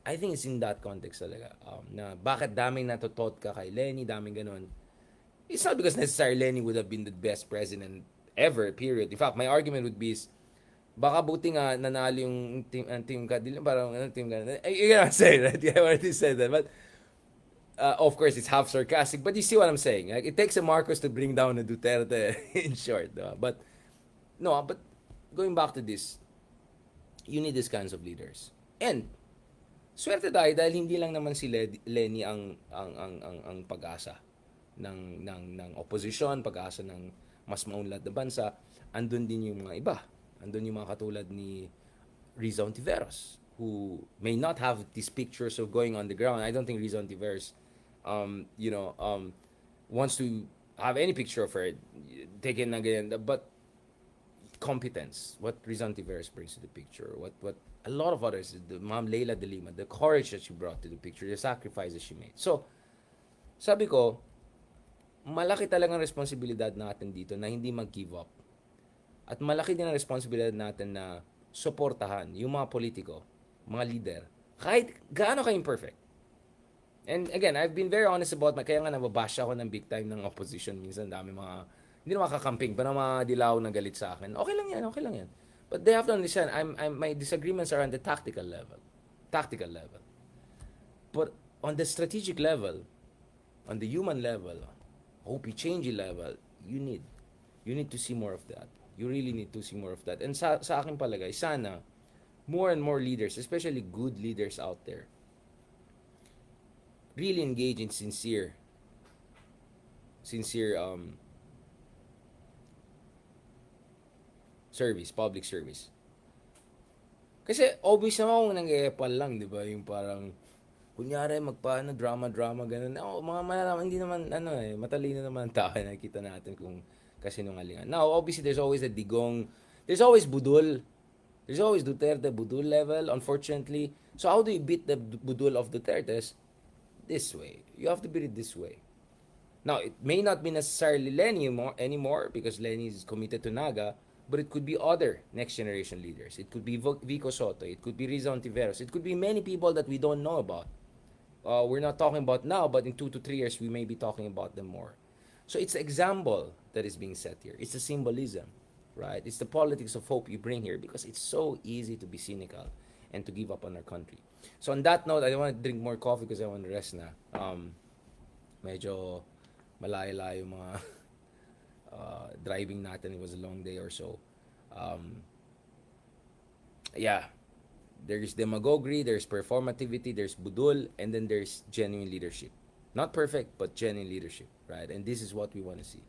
I think it's in that context talaga. Na bakit daming natutot ka kay Leni, daming ganun. It's not because necessarily Leni would have been the best president ever, period. In fact, my argument would be is, baka buti nga nanalo yung team Kadil, parang team Kadil. You cannot say that. I already said that. But, of course, it's half sarcastic. But you see what I'm saying. Like, it takes a Marcos to bring down a Duterte, in short. But going back to this, you need these kinds of leaders. And, swerte tayo dahil hindi lang naman si Leni ang pag-asa ng opposition, pag-asa ng mas maunlad na bansa. Andun din yung mga iba. Andun yung mga katulad ni Riza Ontiveros, who may not have these pictures of going on the ground. I don't think Riza Ontiveros wants to have any picture of her taken again, but competence, what Riza Ontiveros brings to the picture, what a lot of others, the Ma'am Leila de Lima, the courage that she brought to the picture, the sacrifices she made. So, sabi ko, malaki talagang responsibilidad natin dito na hindi mag-give up. At malaki din ang responsibilidad natin na suportahan yung mga politiko, mga leader, kahit gaano ka-imperfect. And again, I've been very honest about kaya nga nababash ako ng big time ng opposition. Minsan dami mga, hindi na makakamping, pa na mga dilaw na galit sa akin. Okay lang yan. But they have to understand, my disagreements are on the tactical level. But on the strategic level, on the human level, hopey changey level, you need to see more of that. You really need to see more of that. And sa akin palagay, sana, more and more leaders, especially good leaders out there, really engage in sincere service, public service. Kasi obvious naman kung nang-e-epal lang, di ba? Yung parang, kunyari, drama, ganun. Mga malalaman, hindi naman, matalino naman ang tao, nakikita natin kung kasinungalingan. Now, obviously, there's always a digong, there's always budol. There's always Duterte budol level, unfortunately. So, how do you beat the budol of Duterte's? This way. You have to beat it this way. Now, it may not be necessarily Leni anymore because Leni is committed to Naga, but it could be other next generation leaders. It could be Vico Soto. It could be Riza Ontiveros. It could be many people that we don't know about. We're not talking about now, but in 2 to 3 years, we may be talking about them more. So it's the example that is being set here. It's the symbolism, right? It's the politics of hope you bring here because it's so easy to be cynical and to give up on our country. So on that note, I don't want to drink more coffee because I want to rest na. Medyo malayo-layo mga driving natin. It was a long day or so. There's demagoguery, there's performativity, there's budul, and then there's genuine leadership. Not perfect, but genuine leadership, right? And this is what we want to see.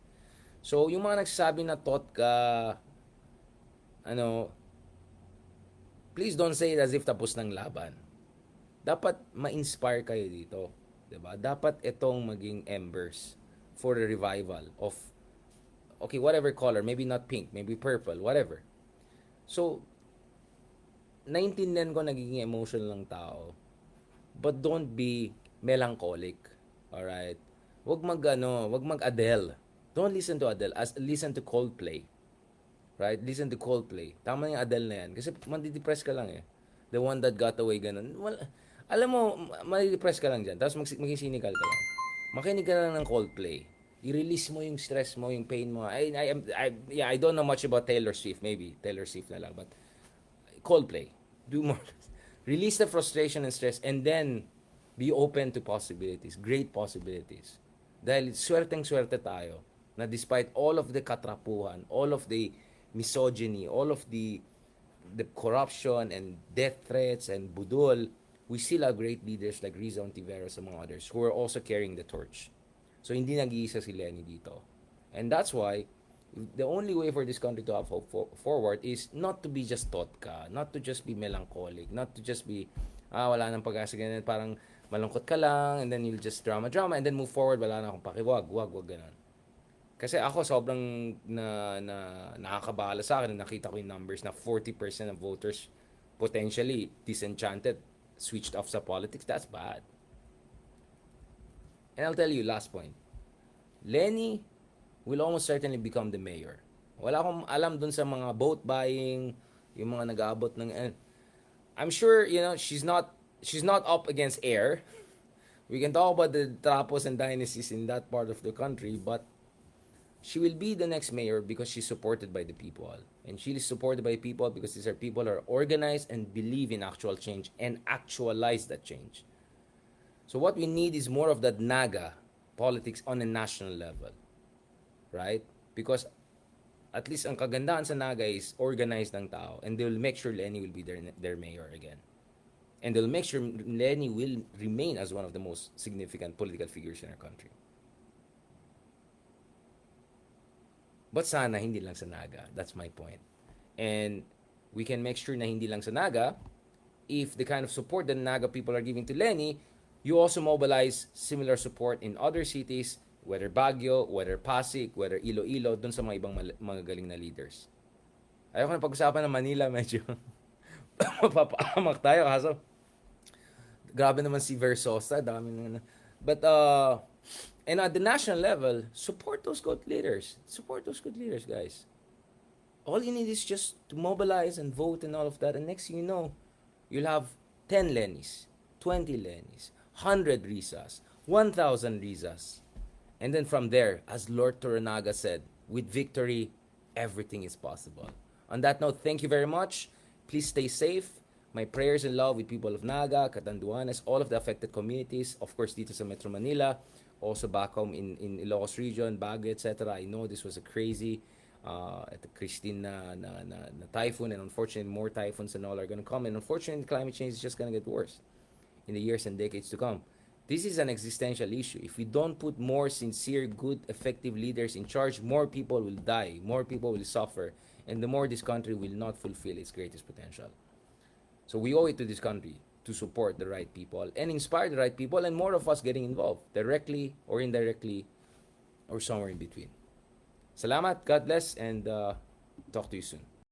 So, yung mga nagsasabi na tot ka, please don't say it as if tapos ng laban. Dapat ma-inspire kayo dito, 'di ba? Dapat itong maging embers for the revival Okay, whatever color, maybe not pink, maybe purple, whatever. So, naintindihan ko nagiging emotional ng tao. But don't be melancholic. Alright? Wag mag Adele. Don't listen to Adele. Listen to Coldplay. Right? Listen to Coldplay. Tama yung Adele na yan. Kasi mandidepress ka lang eh. The one that got away, ganun. Well, alam mo, mandidepress ka lang dyan. Tapos maging cynical ka lang. Makinig ka lang ng Coldplay. I-release mo yung stress mo, yung pain mo. I don't know much about Taylor Swift. Maybe Taylor Swift na lang. But Coldplay. Do more. Release the frustration and stress and then be open to possibilities. Great possibilities. Dahil swerteng-swerte tayo na despite all of the katrapuhan, all of the misogyny, all of the corruption and death threats and budol, we still have great leaders like Riza Ontiveros among others who are also carrying the torch. So hindi nag-iisa si Leni dito. And that's why the only way for this country to have hope forward is not to be just totka, not to just be melancholic, not to just be, wala nang pag-asa, ganyan, parang malungkot ka lang, and then you'll just drama, and then move forward, wala na akong pakiwag, wag ganun. Kasi ako sobrang nakakabahala sa akin, nakita ko yung numbers na 40% of voters potentially disenchanted, switched off sa politics. That's bad. And I'll tell you, last point. Leni will almost certainly become the mayor. Wala akong alam dun sa mga vote buying, yung mga nag-aabot ng... I'm sure, she's not up against air. We can talk about the trapos and dynasties in that part of the country, but she will be the next mayor because she's supported by the people. And she is supported by people because these are people who are organized and believe in actual change and actualize that change. So what we need is more of that naga politics on a national level. Right? Because at least ang kagandahan sa naga is organized ng tao and they will make sure Leni will be their mayor again. And they'll make sure Leni will remain as one of the most significant political figures in our country. But sana hindi lang sa naga. That's my point. And we can make sure na hindi lang sa naga if the kind of support that naga people are giving to Leni, you also mobilize similar support in other cities, whether Baguio, whether Pasig, whether Iloilo, dun sa mga ibang mga galing na leaders. Ayoko na pag-usapan ng Manila, medyo mapapaamak tayo. Kaso, grabe naman si Versosa, dami na. But, and at the national level, support those good leaders. Support those good leaders, guys. All you need is just to mobilize and vote and all of that. And next thing you know, you'll have 10 Lenis, 20 Lenis, 100 Rizas, 1,000 Rizas. And then from there, as Lord Toranaga said, with victory, everything is possible. On that note, thank you very much. Please stay safe. My prayers and love with people of Naga, Catanduanes, all of the affected communities. Of course, dito sa Metro Manila. Also back home in Ilocos region, Baguio, etc. I know this was a crazy Christine na typhoon, and unfortunately more typhoons and all are going to come. And unfortunately, climate change is just going to get worse in the years and decades to come. This is an existential issue. If we don't put more sincere, good, effective leaders in charge, more people will die, more people will suffer, and the more this country will not fulfill its greatest potential. So we owe it to this country to support the right people and inspire the right people, and more of us getting involved, directly or indirectly or somewhere in between. Salamat, God bless, and talk to you soon.